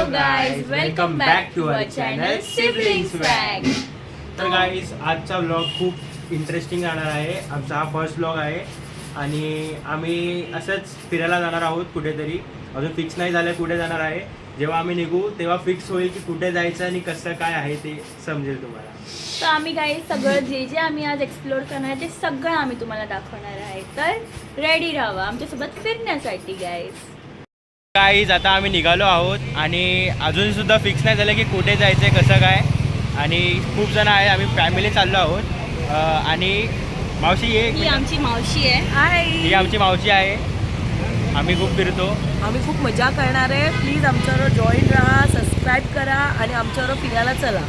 Hello guys, welcome back to our channel Sibling Swag. तर guys आजचा vlog खूप interesting राहणार आहे. आमचा हा फर्स्ट व्लॉग आहे आणि आम्ही असंच फिरायला जाणार आहोत कुठेतरी. अजून फिक्स नाही झालं कुठे जाणार आहे. जेव्हा आम्ही निघू तेव्हा फिक्स होईल की कुठे जायचं आणि कसं काय आहे ते समजेल तुम्हाला. तर आम्ही गाईज सगळं जे आम्ही आज एक्सप्लोर करणार आहे ते सगळं आम्ही तुम्हाला दाखवणार आहे. तर रेडी राहा आमच्यासोबत फिरण्यासाठी गाईज. गाईज आता आम्ही निघालो आहोत आणि अजून सुद्धा फिक्स नाही झालं की कुठे जायचं आहे कसं काय. आणि खूप जण आहे, आम्ही फॅमिली चाललो आहोत. आणि मावशी ही आमची मावशी आहे. ही आमची मावशी आहे. आम्ही खूप फिरतो, आम्ही खूप मजा करणार आहे. प्लीज आमच्यावर जॉईन राहा, सबस्क्राईब करा आणि आमच्यावर फिरायला चला.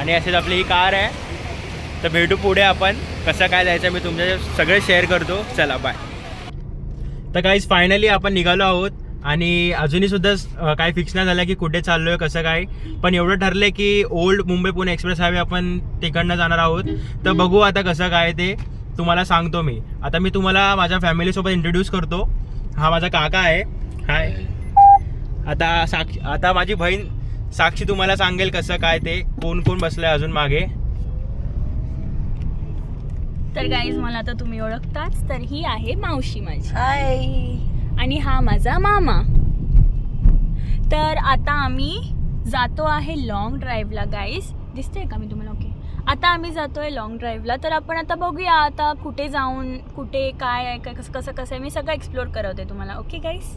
आणि असेच आपली ही कार आहे. तर भेटू पुढे आपण कसं काय जायचं मी तुमच्या सगळे शेअर करतो. चला बाय. तर काहीच फायनली आपण निघालो आहोत आणि अजूनही सुद्धा काय फिक्स नाही झालं की कुठे चाललो आहे कसं काय. पण एवढं ठरलं की old Mumbai Pune express highway आपण तिकडनं जाणार आहोत. तर बघू आता कसं काय ते तुम्हाला सांगतो मी. आता मी तुम्हाला माझ्या फॅमिलीसोबत इंट्रोड्यूस करतो. हा माझा काका आहे. हाय. आता माझी बहीण साक्षी तुम्हाला सांगेल कसं काय ते कोण कोण बसलंय अजून मागे. तर गाईज मला आता तुम्ही ओळखताच. तर ही आहे मावशी माझी हाय. आणि हा माझा मामा. तर आता आम्ही जातो आहे लॉंग ड्राईव्हला गाईज. दिसतंय का मी तुम्हाला? ओके. आता आम्ही जातोय लॉंग ड्राईव्हला. तर आपण आता बघूया आता कुठे जाऊन कुठे काय आहे काय कसं आहे मी सगळं एक्सप्लोर करवते तुम्हाला. Okay guys.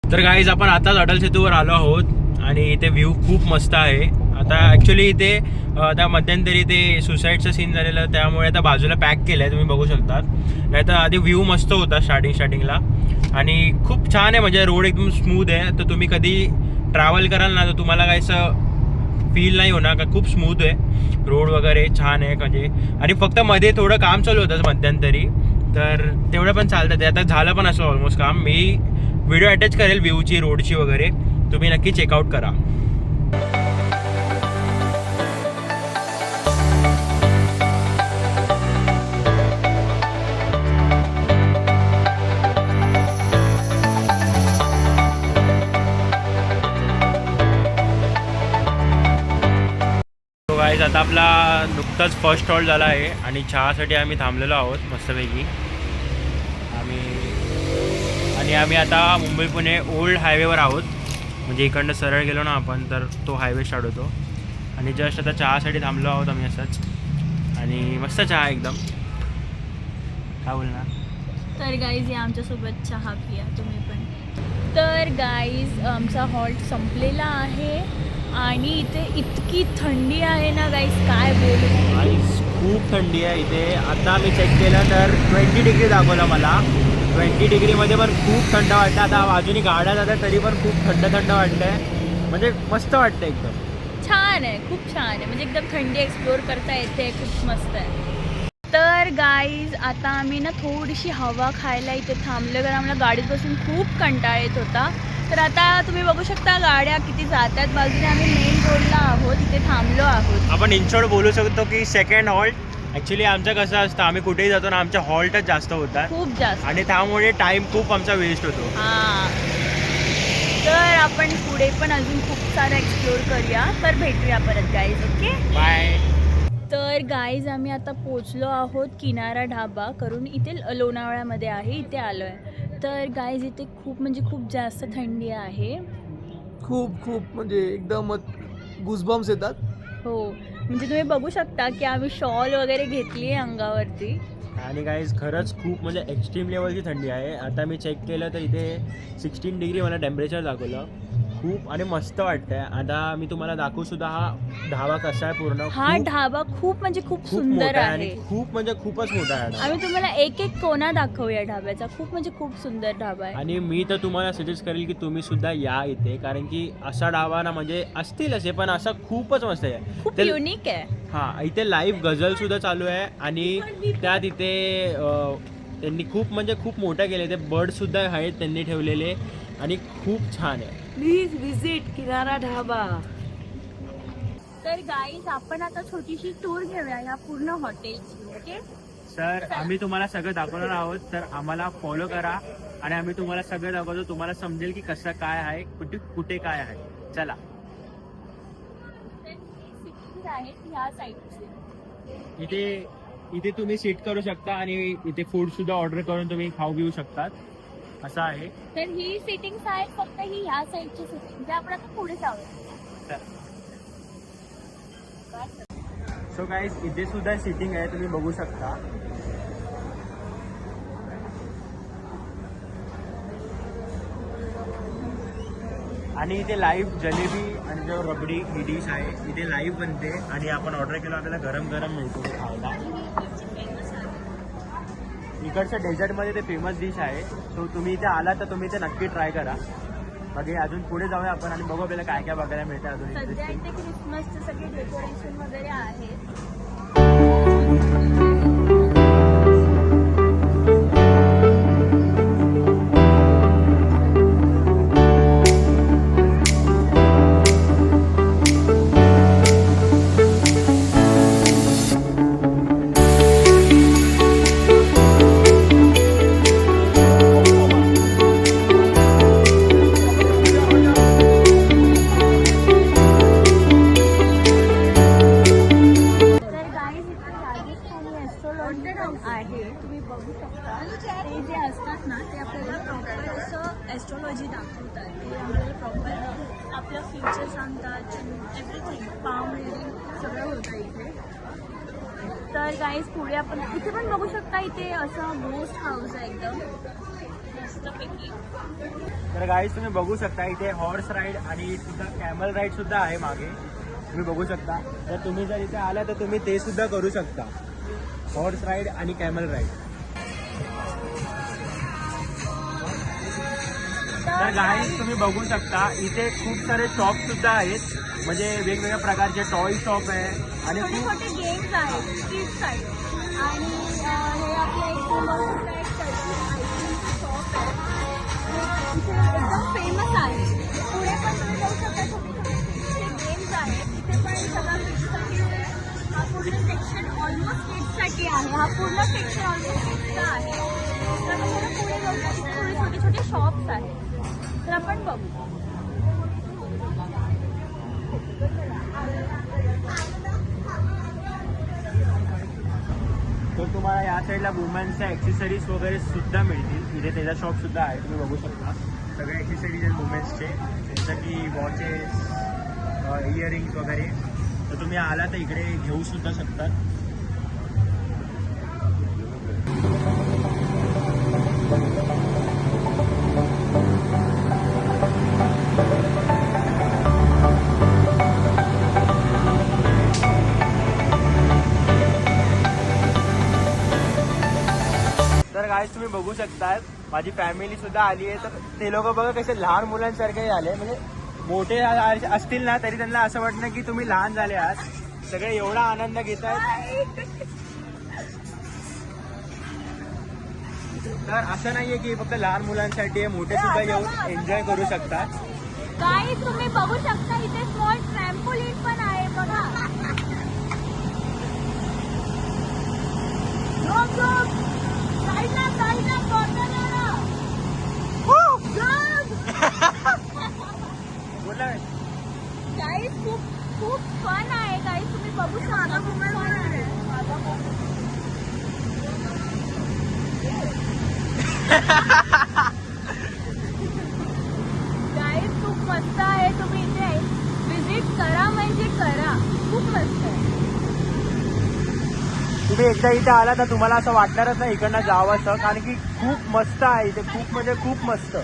तर गाईज आपण आताच अटल सेतूवर आलो आहोत आणि इथे व्ह्यू खूप मस्त आहे. आता ॲक्च्युली इथे त्या मध्यंतरी ते सुसाईडचं सीन झालेलं त्यामुळे आता बाजूला पॅक केलं आहे तुम्ही बघू शकतात. नाही तर आधी व्ह्यू मस्त होता स्टार्टिंगला आणि खूप छान आहे. म्हणजे रोड एकदम स्मूथ आहे. तर तुम्ही कधी ट्रॅव्हल कराल ना तर तुम्हाला काय असं फील नाही होणार का खूप स्मूथ आहे रोड वगैरे छान आहे म्हणजे. आणि फक्त मध्ये थोडं काम चालू होतं मध्यंतरी तर तेवढं पण चालतं ते. आता झालं पण असं ऑलमोस्ट काम. मी व्हिडिओ अटॅच करेल व्ह्यूची रोडची वगैरे तुम्ही नक्की चेकआउट करा. गाईज आता आपला नुकताच फर्स्ट स्टॉल झाला आहे आणि चहासाठी आम्ही थांबलेलो आहोत मस्तपैकी. आम्ही आता मुंबई पुणे ओल्ड हायवेवर आहोत. म्हणजे इकडनं सरळ गेलो ना आपण तर तो हायवे स्टार्ट होतो. आणि जस्ट आता चहासाठी थांबलो आहोत आम्ही असंच. आणि मस्त चहा एकदम. काय बोलणार. तर गाईज या आमच्यासोबत चहा पिया तुम्ही पण. तर गाईज आमचा हॉल्ट संपलेला आहे आणि इथे इतकी थंडी आहे ना गाईज काय बोलू. गाईज खूप थंडी आहे इथे. आता मी चेक केलं तर 20 डिग्री दाखवलं मला. 20 डिग्रीमध्ये पण खूप थंड वाटतं. आता बाजूनी गाड्या जातात तरी पण खूप थंड वाटतं आहे. म्हणजे मस्त वाटतं एकदम. छान आहे, खूप छान आहे. म्हणजे एकदम थंडी एक्सप्लोर करता येते. खूप मस्त आहे. तर गाईज आता आम्ही ना थोडीशी हवा खायला इथे थांबलो कारण आम्हाला गाडीत बसून खूप कंटाळा येत होता. तर आता तुम्ही बघू शकता गाड्या किती जातात बाजूने. आम्ही मेन रोडला आहोत, इथे थांबलो आहोत. आपण इन शॉर्ट बोलू शकतो की सेकंड हॉल्ट. ॲक्च्युली आमचं कसं असतं आम्ही कुठेही जातो ना आमच्या हॉल्टच जास्त होतात खूप जास्त आणि त्यामुळे टाईम खूप आमचा वेस्ट होतो. हां. तर आपण पुढे पण अजून खूप सारं एक्सप्लोर करूया. तर भेटूया परत गाईज. Okay bye. तर गाईज आम्ही आता पोचलो आहोत किनारा ढाबा करून. इथे लोणावळ्यामध्ये आहे, इथे आलो आहे. तर गाईज इथे खूप म्हणजे खूप जास्त थंडी आहे. खूप म्हणजे एकदम गुजबम्स येतात. हो म्हणजे तुम्ही बघू शकता की आम्ही शॉल वगैरे घेतली आहे अंगावरती. आणि गाईज खरंच खूप म्हणजे एक्स्ट्रीम लेवलची थंडी आहे. आता मी चेक केलं तर इथे 16 डिग्री मला टेम्परेचर दाखवलं. खूप आणि मस्त वाटतंय. आता मी तुम्हाला दाखवू सुद्धा हा ढाबा कसा आहे पूर्ण. हा ढाबा खूप म्हणजे खूप सुंदर मोठा आहे. आणि खूप म्हणजे खूपच मोठा आहे. आम्ही तुम्हाला एक कोना दाखवूया ढाब्याचा. खूप म्हणजे खूप सुंदर ढाबा आहे. आणि मी तर तुम्हाला सजेस्ट करेल की तुम्ही सुद्धा या इथे कारण की असा ढाबा ना म्हणजे असतील असे पण असा खूपच मस्त आहे. खूप युनिक आहे. हां इथे लाईव्ह गझल सुद्धा चालू आहे आणि त्यात इथे त्यांनी खूप म्हणजे खूप मोठं केले. ते बर्ड सुद्धा आहेत त्यांनी ठेवलेले आणि खूप छान आहे. प्लीज विजिट किनारा ढाबा. तर गाईज आपण आता छोटीशी टूर घेऊया या पूर्ण हॉटेलची. ओके सर आम्ही तुम्हाला सगळं दाखवणार आहोत तर आम्हाला फॉलो करा आणि आम्ही तुम्हाला सगळं दाखवतो, तुम्हाला समजेल की कसं काय आहे, कुठे कुठे काय आहे. चला. ह्या साईडची इथे इथे तुम्ही सीट करू शकता आणि इथे फूड सुद्धा ऑर्डर करून तुम्ही खाऊ घेऊ शकतात, असं आहे. तर ही सिटिंग आहे, फक्त ही ह्या साईडची सिटिंग. जे आपण आता पुढे जाऊया. सो गाईज इथे सुद्धा सिटिंग आहे, तुम्ही बघू शकता. आणि इथे लाईव्ह जलेबी आणि जो रबडी ही डिश आहे इथे लाईव्ह बनते आणि आपण ऑर्डर केलं आपल्याला गरम गरम मिळतो ते खायला. इकडच्या डेझर्टमध्ये ते फेमस डिश आहे. सो तुम्ही इथे आला तर तुम्ही इथे नक्की ट्राय करा. बाकी अजून पुढे जाऊया आपण आणि बघू आपल्याला काय काय बघायला मिळतं अजून. सध्या इथे क्रिसमसचे सगळे डेकोरेशन वगैरे आहेत. आहे तुम्ही बघू शकता. ते जे असतात ना ते आपल्याला प्रॉपर असं ॲस्ट्रॉलॉजी दाखवतात. ते आपल्याला प्रॉपर आपलं फ्युचर सांगतात. एव्हरीथिंग पाम रिडिंग सगळं होतं इथे. तर गाईज पुढे आपण इथे पण बघू शकता. इथे असं गोस्ट हाऊस आहे एकदम मस्तपैकी. तर गाईज तुम्ही बघू शकता इथे हॉर्स राईड आणि सुद्धा कॅमल राईड सुद्धा आहे मागे, तुम्ही बघू शकता. तर तुम्ही जर इथे आला तर तुम्ही ते सुद्धा करू शकता, हॉर्स राईड आणि कॅमल राईड. तर गाईज तुम्ही बघू शकता इथे खूप सारे शॉप सुद्धा आहेत, म्हणजे वेगवेगळ्या प्रकारचे टॉय शॉप आहे आणि छोटे खूप छोटे गेम्स आहेत किड्स आहेत. आणि हे आपलं एक शॉप आहे. इथे एकदम फेमस आहे. पुढे पण तुम्ही जाऊ शकता. छोटे छोटे गेम्स आहेत. इथे पण सगळं किड्ससाठी आहे. हा पूर्ण सेक्शन ऑलमोस्ट किड्ससाठी आहे. हा पूर्ण सेक्शन ऑलमोस्ट किड्सचा आहे. तर आपण पुढे जाऊ शकतो. थोडे छोटे छोटे शॉप्स आहेत. तर आपण बघू. तर तुम्हाला या साईडला वुमन्सच्या ॲक्सेसरीज वगैरे सुद्धा मिळतील. इथे त्याचा शॉप सुद्धा आहे, तुम्ही बघू शकता. सगळे ॲक्सेसरीज आहेत वुमेन्सचे, जसं की वॉचेस, इयरिंग्स वगैरे. तर तुम्ही आला तर इकडे घेऊ सुद्धा शकतात. तर गाईज तुम्ही बघू शकता माझी फॅमिली सुद्धा आली आहे. तर ते लोक बघा कसे लहान मुलांसारखे झाले, म्हणजे मोठे असतील ना तरी त्यांना असं वाटतं की तुम्ही लहान झाले आहात. सगळे एवढा आनंद घेत आहेत. तर असं नाहीये की फक्त लहान मुलांसाठी, मोठे सुद्धा येऊन एन्जॉय करू शकतात. काही तुम्ही बघू शकता इथे स्मॉल ट्रॅम्पोलिन पण आहे बघा. गाईज खूप खूप फन आहे. गाईज तुम्ही बघू शकता. गाईज खूप मस्त आहे. तुम्ही इथे विजिट करा म्हणजे करा. खूप मस्त आहे. तुम्ही एकदा इथे आला तर तुम्हाला असं वाटणारच नाही इकडनं जावं असं, कारण की खूप मस्त आहे इथे. खूप म्हणजे खूप मस्त.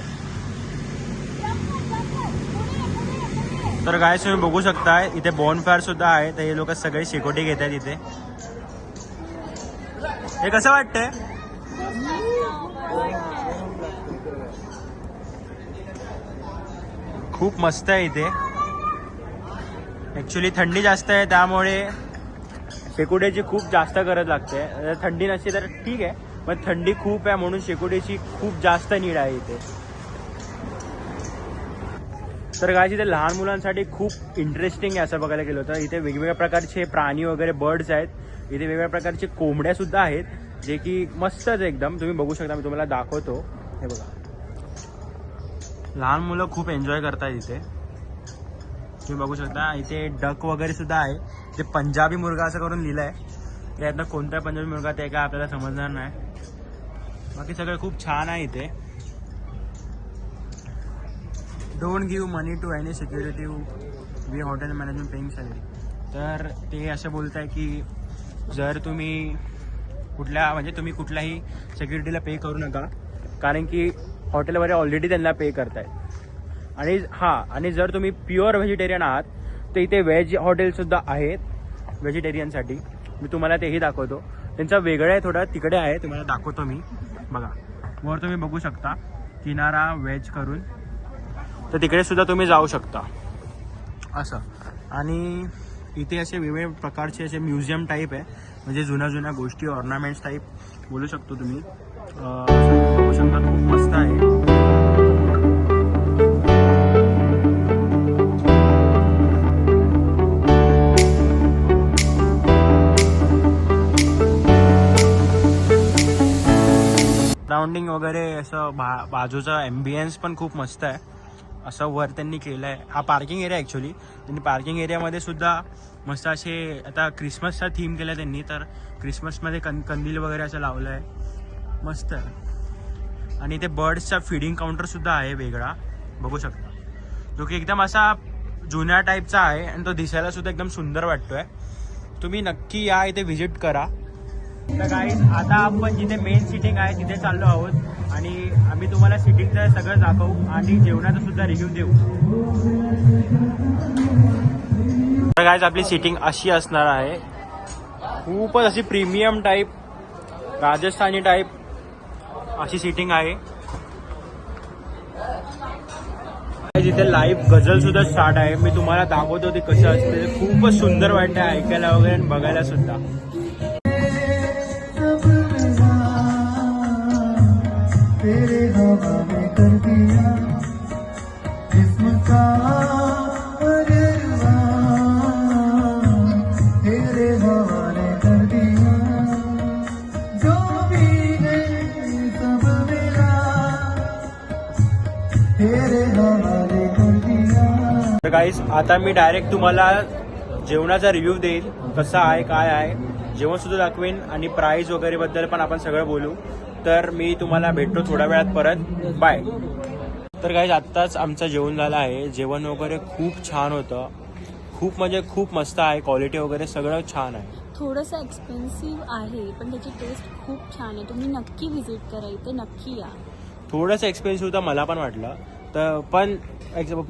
तर गाईज तुम्ही बघू शकता इथे बॉनफायर सुद्धा आहे. तर हे लोक सगळे शेकोटी घेत आहेत इथे. हे कसं वाटतंय? खूप मस्त आहे इथे. ऍक्च्युली थंडी जास्त आहे त्यामुळे शेकोटीची खूप जास्त गरज लागते. थंडी नसते तर ठीक आहे, पण थंडी खूप आहे म्हणून शेकोटीची खूप जास्त नीड आहे इथे. तर गाईज इथे लहान मुलांसाठी खूप इंटरेस्टिंग आहे असं बघायला गेलं होतं. इथे वेगवेगळ्या प्रकारचे प्राणी वगैरे बर्ड्स आहेत. इथे वेगवेगळ्या प्रकारचे कोंबड्या सुद्धा आहेत, जे की मस्तच एकदम. तुम्ही बघू शकता, मी तुम्हाला दाखवतो. हे बघा लहान मुलं खूप एन्जॉय करतात इथे. तुम्ही बघू शकता इथे डक वगैरे सुद्धा आहे. ते पंजाबी मुर्गा असं करून लिहिलं आहे. यातनं कोणता पंजाबी मुर्गा ते काय आपल्याला समजणार नाही. बाकी सगळं खूप छान आहे इथे. Don't give money to any security we hotel management paying salary. तर ते असं बोलत आहे की जर तुम्ही तुम्ही कुठल्याही सिक्युरिटीला पे करू नका, कारण की हॉटेलवाले ऑलरेडी त्यांना पे करतायत. आणि जर तुम्ही प्युअर व्हेजिटेरियन आहात तर इथे व्हेज हॉटेलसुद्धा आहेत व्हेजिटेरियनसाठी. मी तुम्हाला तेही दाखवतो. त्यांचा वेगळं आहे, थोडं तिकडे आहे, तुम्हाला दाखवतो मी. बघा वर तुम्ही बघू शकता किनारा व्हेज करून, तर तिकडे सुद्धा तुम्ही जाऊ शकता असं. आणि इथे असे वेगवेगळ्या प्रकारचे असे म्युझियम टाईप आहे, म्हणजे जुन्या गोष्टी ऑर्नामेंट्स टाईप बोलू शकतो तुम्ही. बघू शकता खूप मस्त आहे. सराउंडिंग वगैरे असं बाजूचा ॲम्बियन्स पण खूप मस्त आहे. असं वर त्यांनी केलं आहे. हा पार्किंग एरिया ॲक्च्युली. त्यांनी पार्किंग एरियामध्ये सुद्धा मस्त असे आता क्रिसमसचा थीम केला त्यांनी, तर क्रिसमसमध्ये कंदील वगैरे असं लावलं आहे. मस्त आहे. आणि इथे बर्ड्सचा फीडिंग काउंटरसुद्धा आहे वेगळा, बघू शकता, जो की एकदम असा जुन्या टाईपचा आहे आणि तो दिसायला सुद्धा एकदम सुंदर वाटतोय. तुम्ही नक्की या, इथे व्हिजिट करा. तर गाईज आता आपण जिथे मेन सिटिंग आहे तिथे चाललो आहोत आणि आम्ही तुम्हाला सिटिंगचं सगळं दाखवू आणि जेवणाचा सुद्धा रिव्ह्यू देऊ. तर गाईज आपली सिटिंग अशी असणार आहे. खूपच अशी प्रीमियम टाईप राजस्थानी टाईप अशी सिटिंग आहे. जिथे लाईव्ह गझल सुद्धा स्टार्ट आहे. मी तुम्हाला दाखवतो ते कसं असते. खूपच सुंदर वाटतं ऐकायला वगैरे आणि बघायला सुद्धा. तेरे हवा में कर दिया जिस्म का अरवा, तेरे हवाले कर दिया जो भी है सब मेरा, तेरे हवाले कर दिया. तर गाईज आता मी डायरेक्ट तुम्हाला जेवणाचा रिव्ह्यू देईल, कसा आहे काय आहे, जेवण सुद्धा दाखवेन आणि प्राईस वगैरे बद्दल पण आपण सगळं बोलू. तर मी तुम्हाला भेटतो थोड्या वेळात परत. बाय. तर गाईज आत्ताच आमचं जेवण झालं आहे. जेवण वगैरे खूप छान होतं. खूप म्हणजे खूप मस्त आहे. क्वालिटी वगैरे सगळं छान आहे. थोडंसं एक्सपेन्सिव्ह आहे पण त्याची टेस्ट खूप छान आहे. तुम्ही नक्की व्हिजिट करा, इथे नक्की या. थोडंसं एक्सपेन्सिव्ह तर मला पण वाटलं, तर पण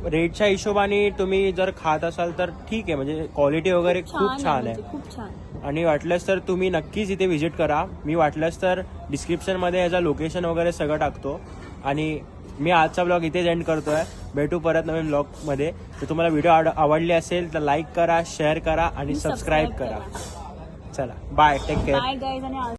रेटच्या हिशोबाने तुम्ही जर खात असाल तर ठीक आहे. म्हणजे क्वालिटी वगैरे खूप छान आहे. खूप छान. आणि वाटलंच तर तुम्ही नक्कीच इथे व्हिजिट करा. मी वाटलंच तर डिस्क्रिप्शनमध्ये याचं लोकेशन वगैरे सगळं टाकतो. आणि मी आजचा ब्लॉग इथेच एंड करतोय. भेटू परत नवीन ब्लॉगमध्ये. तर तुम्हाला व्हिडिओ आवडली असेल तर लाईक करा, शेअर करा आणि सबस्क्राईब करा. चला bye, take care. Bye guys. आणि